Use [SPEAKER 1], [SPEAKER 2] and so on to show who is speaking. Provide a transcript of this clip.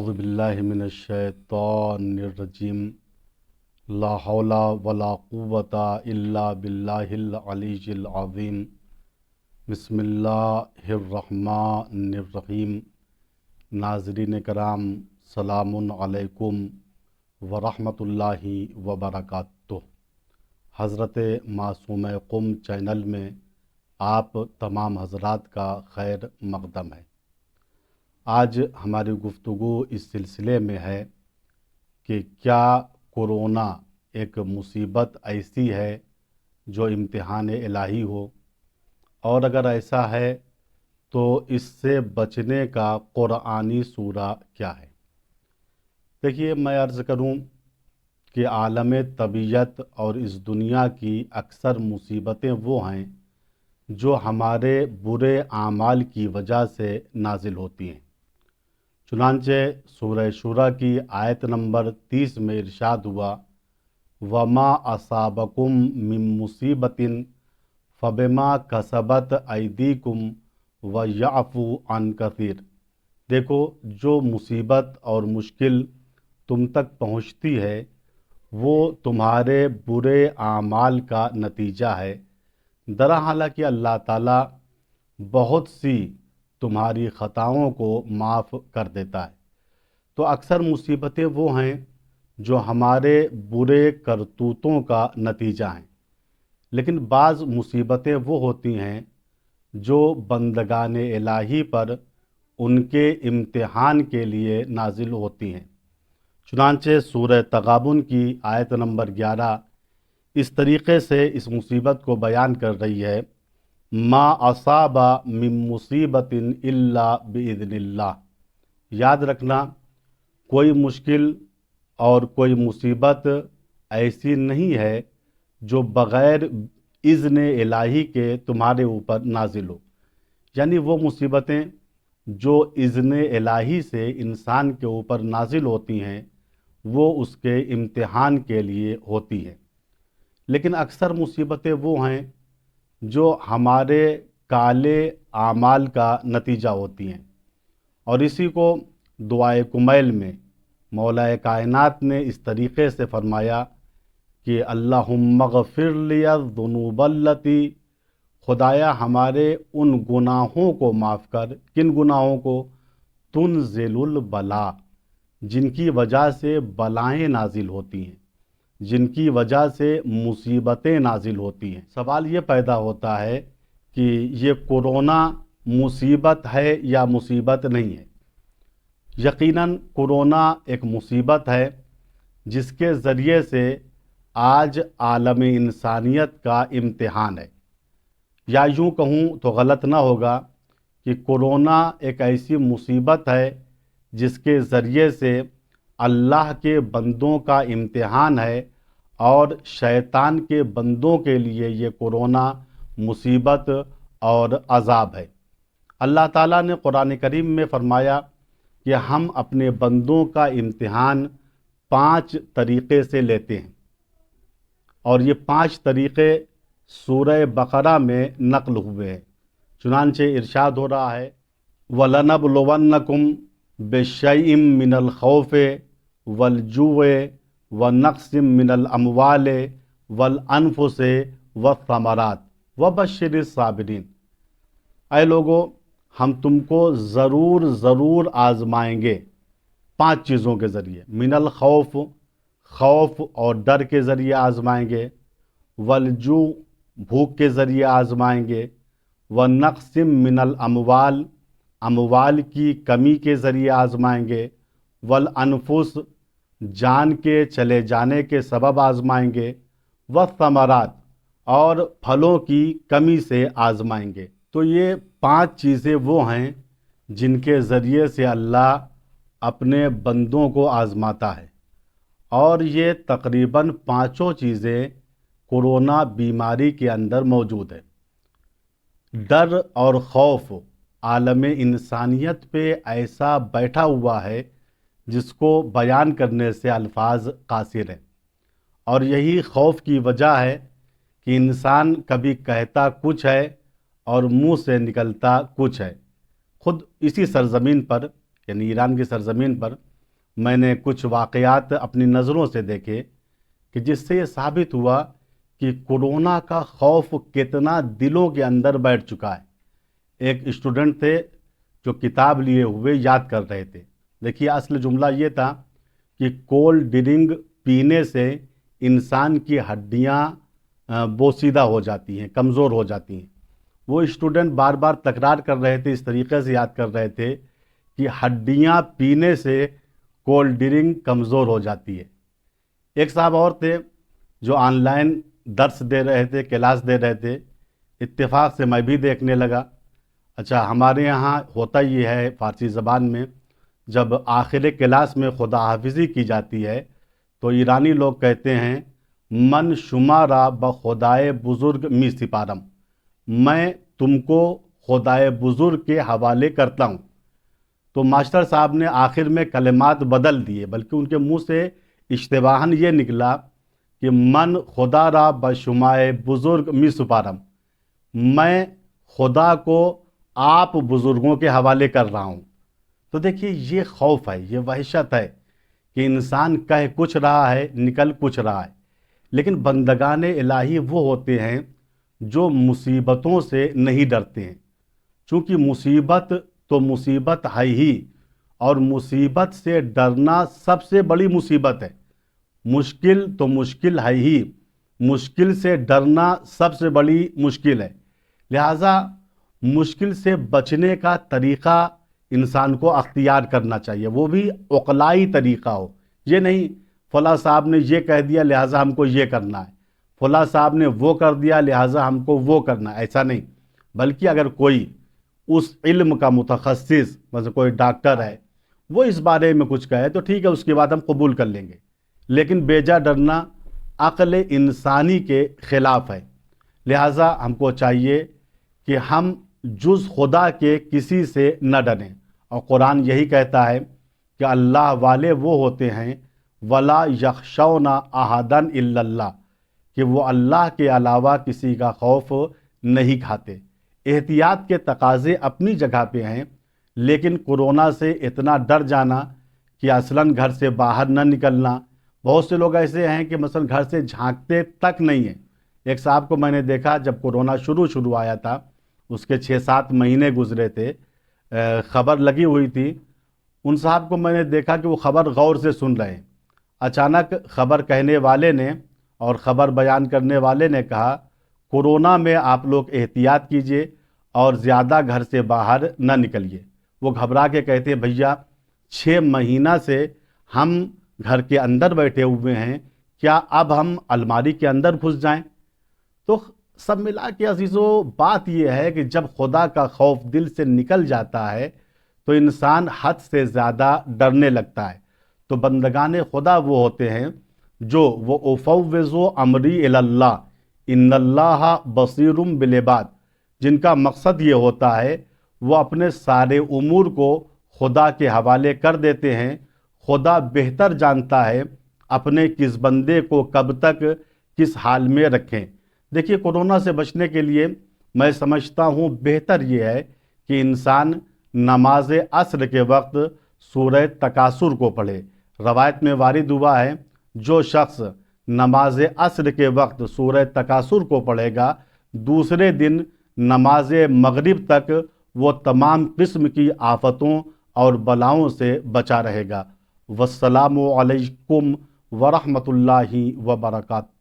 [SPEAKER 1] اعوذ باللہ من الشیطان الرجیم لا حول ولا قوة الا باللہ العلی العظیم بسم اللہ الرحمن الرحیم۔ ناظرین کرام، سلام علیکم ورحمۃ اللہ وبرکاتہ۔ حضرت معصوم قم چینل میں آپ تمام حضرات کا خیر مقدم ہے۔ آج ہماری گفتگو اس سلسلے میں ہے کہ کیا کورونا ایک مصیبت ایسی ہے جو امتحان الہی ہو، اور اگر ایسا ہے تو اس سے بچنے کا قرآنی سورہ کیا ہے؟ دیکھیے، میں عرض کروں کہ عالم طبیعت اور اس دنیا کی اکثر مصیبتیں وہ ہیں جو ہمارے برے اعمال کی وجہ سے نازل ہوتی ہیں۔ چنانچہ سورہ شورى کی آیت نمبر 30 میں ارشاد ہوا، وَمَا أَصَابَكُم مِّن مُّصِيبَةٍ فَبِمَا كَسَبَتْ أَيْدِيكُمْ وَيَعْفُو عَن كَثِيرٍ۔ دیکھو، جو مصیبت اور مشکل تم تک پہنچتی ہے وہ تمہارے برے اعمال کا نتیجہ ہے، حالانکہ اللہ تعالیٰ بہت سی تمہاری خطاؤں کو معاف کر دیتا ہے۔ تو اکثر مصیبتیں وہ ہیں جو ہمارے برے کرتوتوں کا نتیجہ ہیں، لیکن بعض مصیبتیں وہ ہوتی ہیں جو بندگان الہی پر ان کے امتحان کے لیے نازل ہوتی ہیں۔ چنانچہ سورہ تغابن کی آیت نمبر 11 اس طریقے سے اس مصیبت کو بیان کر رہی ہے، ما اصاب من مصیبت الا باذن اللہ۔ یاد رکھنا، کوئی مشکل اور کوئی مصیبت ایسی نہیں ہے جو بغیر اذن الہی کے تمہارے اوپر نازل ہو، یعنی وہ مصیبتیں جو اذن الہی سے انسان کے اوپر نازل ہوتی ہیں وہ اس کے امتحان کے لیے ہوتی ہیں۔ لیکن اکثر مصیبتیں وہ ہیں جو ہمارے کالے اعمال کا نتیجہ ہوتی ہیں، اور اسی کو دعائے کمیل میں مولا کائنات نے اس طریقے سے فرمایا کہ اللہم اغفر لی الذنوب التی، خدایا ہمارے ان گناہوں کو معاف کر۔ کن گناہوں کو؟ تنزل البلا، جن کی وجہ سے بلائیں نازل ہوتی ہیں، جن کی وجہ سے مصیبتیں نازل ہوتی ہیں۔ سوال یہ پیدا ہوتا ہے کہ یہ کورونا مصیبت ہے یا مصیبت نہیں ہے؟ یقیناً کورونا ایک مصیبت ہے جس کے ذریعے سے آج عالم انسانیت کا امتحان ہے، یا یوں کہوں تو غلط نہ ہوگا کہ کورونا ایک ایسی مصیبت ہے جس کے ذریعے سے اللہ کے بندوں کا امتحان ہے، اور شیطان کے بندوں کے لیے یہ کورونا مصیبت اور عذاب ہے۔ اللہ تعالیٰ نے قرآن کریم میں فرمایا کہ ہم اپنے بندوں کا امتحان 5 طریقے سے لیتے ہیں، اور یہ 5 طریقے سورہ بقرہ میں نقل ہوئے ہیں۔ چنانچہ ارشاد ہو رہا ہے، وَلَنَبْلُوَنَّكُمْ بِشَيْءٍ مِّنَ الْخَوْفِ وَالْجُوعِ وَنَقْصٍ مِّنَ الْأَمْوَالِ وَالْأَنفُسِ وَالثَّمَرَاتِ وَبَشِّرِ الصَّابِرِينَ۔ اے لوگو، ہم تم کو ضرور آزمائیں گے 5 چیزوں کے ذریعے۔ من الخوف، خوف اور ڈر کے ذریعے آزمائیں گے، والجوع، بھوک کے ذریعے آزمائیں گے، ونقص من الاموال، اموال کی کمی کے ذریعے آزمائیں گے، والانفس، جان کے چلے جانے کے سبب آزمائیں گے، والثمرات، اور پھلوں کی کمی سے آزمائیں گے۔ تو یہ 5 چیزیں وہ ہیں جن کے ذریعے سے اللہ اپنے بندوں کو آزماتا ہے، اور یہ تقریباً 5 چیزیں کورونا بیماری کے اندر موجود ہے۔ ڈر اور خوف عالم انسانیت پہ ایسا بیٹھا ہوا ہے جس کو بیان کرنے سے الفاظ قاصر ہیں، اور یہی خوف کی وجہ ہے کہ انسان کبھی کہتا کچھ ہے اور منہ سے نکلتا کچھ ہے۔ خود اسی سرزمین پر، یعنی ایران کی سرزمین پر میں نے کچھ واقعات اپنی نظروں سے دیکھے کہ جس سے یہ ثابت ہوا کہ کورونا کا خوف کتنا دلوں کے اندر بیٹھ چکا ہے۔ ایک اسٹوڈنٹ تھے جو کتاب لیے ہوئے یاد کر رہے تھے۔ دیکھیے اصل جملہ یہ تھا کہ کولڈ ڈرنک پینے سے انسان کی ہڈیاں بوسیدہ ہو جاتی ہیں، کمزور ہو جاتی ہیں۔ وہ اسٹوڈنٹ بار بار تکرار کر رہے تھے، اس طریقے سے یاد کر رہے تھے کہ ہڈیاں پینے سے کولڈ ڈرنک کمزور ہو جاتی ہے۔ ایک صاحب اور تھے جو آن لائن درس دے رہے تھے، کلاس دے رہے تھے۔ اتفاق سے میں بھی دیکھنے لگا۔ اچھا، ہمارے یہاں ہوتا یہ ہے فارسی زبان میں، جب آخر کلاس میں خدا حافظی کی جاتی ہے تو ایرانی لوگ کہتے ہیں من شمارا بخدائے بزرگ می سپارم، میں تم کو خدائے بزرگ کے حوالے کرتا ہوں۔ تو ماسٹر صاحب نے آخر میں کلمات بدل دیے، بلکہ ان کے منہ سے اشتباہاً یہ نکلا کہ من خدا را بشمائے بزرگ می سپارم، میں خدا کو آپ بزرگوں کے حوالے کر رہا ہوں۔ تو دیکھیے یہ خوف ہے، یہ وحشت ہے کہ انسان کہہ کچھ رہا ہے، نکل کچھ رہا ہے۔ لیکن بندگان الہی وہ ہوتے ہیں جو مصیبتوں سے نہیں ڈرتے ہیں، چونکہ مصیبت تو مصیبت ہے ہی، اور مصیبت سے ڈرنا سب سے بڑی مصیبت ہے۔ مشکل تو مشکل ہے ہی، مشکل سے ڈرنا سب سے بڑی مشکل ہے۔ لہٰذا مشکل سے بچنے کا طریقہ انسان کو اختیار کرنا چاہیے، وہ بھی عقلائی طریقہ ہو۔ یہ نہیں فلاں صاحب نے یہ کہہ دیا لہٰذا ہم کو یہ کرنا ہے، فلاں صاحب نے وہ کر دیا لہٰذا ہم کو وہ کرنا ہے، ایسا نہیں۔ بلکہ اگر کوئی اس علم کا متخصص، مثلا کوئی ڈاکٹر ہے، وہ اس بارے میں کچھ کہے تو ٹھیک ہے، اس کی بات ہم قبول کر لیں گے۔ لیکن بیجا ڈرنا عقل انسانی کے خلاف ہے۔ لہٰذا ہم کو چاہیے کہ ہم جز خدا کے کسی سے نہ ڈریں، اور قرآن یہی کہتا ہے کہ اللہ والے وہ ہوتے ہیں وَلَا يَخْشَوْنَ أَحَدًا إِلَّا اللَّهَ، کہ وہ اللہ کے علاوہ کسی کا خوف نہیں کھاتے۔ احتیاط کے تقاضے اپنی جگہ پہ ہیں، لیکن کورونا سے اتنا ڈر جانا کہ اصلاً گھر سے باہر نہ نکلنا۔ بہت سے لوگ ایسے ہیں کہ مثلا گھر سے جھانکتے تک نہیں ہیں۔ ایک صاحب کو میں نے دیکھا جب کورونا شروع آیا تھا، اس کے 6-7 مہینے گزرے تھے، خبر لگی ہوئی تھی، ان صاحب کو میں نے دیکھا کہ وہ خبر غور سے سن رہے ہیں۔ اچانک خبر کہنے والے نے اور خبر بیان کرنے والے نے کہا کورونا میں آپ لوگ احتیاط کیجئے اور زیادہ گھر سے باہر نہ نکلیے۔ وہ گھبرا کے کہتے ہیں بھیا 6 مہینہ سے ہم گھر کے اندر بیٹھے ہوئے ہیں، کیا اب ہم الماری کے اندر گھس جائیں؟ تو سب ملا کے عزیزو بات یہ ہے کہ جب خدا کا خوف دل سے نکل جاتا ہے تو انسان حد سے زیادہ ڈرنے لگتا ہے۔ تو بندگان خدا وہ ہوتے ہیں جو وہ افوض امری الی اللہ ان اللہ بصیر بالعباد، جن کا مقصد یہ ہوتا ہے وہ اپنے سارے امور کو خدا کے حوالے کر دیتے ہیں۔ خدا بہتر جانتا ہے اپنے کس بندے کو کب تک کس حال میں رکھیں۔ دیکھیے کورونا سے بچنے کے لیے میں سمجھتا ہوں بہتر یہ ہے کہ انسان نماز عصر کے وقت سورہ تکاثر کو پڑھے۔ روایت میں وارد ہوا ہے جو شخص نماز عصر کے وقت سورہ تکاثر کو پڑھے گا، دوسرے دن نماز مغرب تک وہ تمام قسم کی آفتوں اور بلاؤں سے بچا رہے گا۔ والسلام علیکم ورحمۃ اللہ وبرکاتہ۔